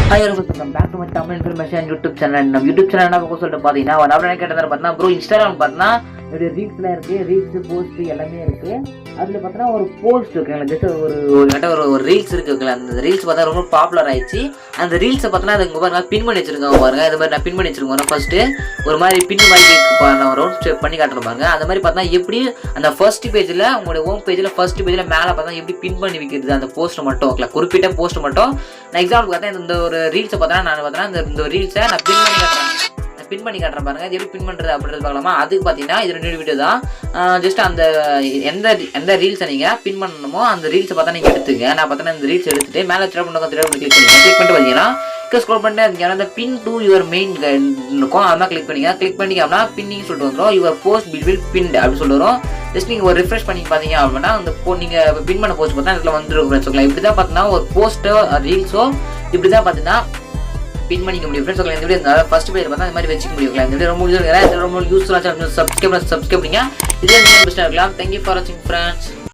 Hi everyone, welcome back to my Tamil information YouTube channel. நம்ம YouTube channel என்ன பக்கம் சொல்லிட்டு பார்த்தீங்கன்னா நான் என்ன கேட்டதை பார்த்தீங்கன்னா ப்ரோ இன்ஸ்டாகிராம் பார்த்தீங்கன்னா என்னுடைய ரீல்ஸ்லாம் இருக்குது, ரீல்ஸு போஸ்ட்டு எல்லாமே இருக்குது. அதில் பார்த்தீங்கன்னா ஒரு போஸ்ட் இருக்குங்களா, ஜஸ்ட் ஒரு ரீல்ஸ் இருக்குங்களா, அந்த ரீல்ஸ் பார்த்தா ரொம்ப பாப்புலர் ஆயிடுச்சு. அந்த ரீல்ஸை பார்த்தீங்கன்னா அது இங்கே பாருங்க பின் பண்ணி வச்சிருக்காங்க பாருங்க. இது மாதிரி நான் பின் பண்ணி வச்சிருக்கேன். ஃபர்ஸ்ட்டு ஒரு மாதிரி பின் மாதிரி நான் ரவுண்ட் ஸ்டெப் பண்ணி காட்டுறேன் பாருங்க. அந்த மாதிரி பார்த்தா எப்படி அந்த ஃபர்ஸ்ட் பேஜில் உங்களுடைய ஹோம் பேஜில் ஃபர்ஸ்ட் பேஜில் மேலே பார்த்தா எப்படி பின் பண்ணி வைக்கிறது அந்த போஸ்ட் மட்டும் ஓகே, குறிப்பிட்ட போஸ்ட் மட்டும். நான் எக்ஸாம்பிள் பார்த்தா இந்த ஒரு ரீல்ஸை பார்த்தா நான் பார்த்தா இந்த ரீல்ஸை நான் பின் பண்ணி காட்டுறேன் பாருங்க. இது எப்படி பின் பண்ணுறது அப்படின்றது பார்க்கலாமா? அதுக்கு பார்த்தீங்கன்னா இது 2 வீடியோ தான். ஜஸ்ட் அந்த எந்த ரீல்ஸை நீங்கள் பின் பண்ணணுமோ அந்த ரீல்ஸை பார்த்தா நீங்கள் எடுத்துங்க. நான் பார்த்தா இந்த ரீல்ஸ் எடுத்துட்டு மேலே கிளிக் பண்ணிட்டு பார்த்தீங்கன்னா ஸ்க்ரோல் பண்ணிட்டு அந்த பின் டு யுவர் மெயின் இருக்கும். அதெல்லாம் கிளிக் பண்ணிங்க அப்படின்னா பின்னிங் சொல்லிட்டு வந்துடும். யுவர் போஸ்ட் வில் பின்ட் அப்படின்னு சொல்லி வரும். ஜஸ்ட் நீங்கள் ஒரு ரிஃப்ரெஷ் பண்ணி பார்த்தீங்க அப்படின்னா அந்த நீங்கள் பின் பண்ண போஸ்ட் பார்த்தா இதில் வந்துடும். இப்படி தான் பார்த்தீங்கன்னா ஒரு போஸ்ட்டோ ரீல்ஸோ இப்படி தான் பார்த்தீங்கன்னா பின் பண்ணிக்க முடியும். ஃப்ரெண்ட்ஸ் இந்த வீடியோ ஃபர்ஸ்ட் பேஜ் பார்த்தா இந்த மாதிரி வச்சுக்க முடியும். இந்த வீடியோ ரொம்ப யூஸ்ஃபுல்லாக சப்ஸ்கிரைப் பண்ணுங்க. இதே நீங்கள் பெஸ்ட்டாக இருக்கலாம். தேங்க்யூ ஃபார் வாட்சிங் ஃப்ரெண்ட்ஸ்.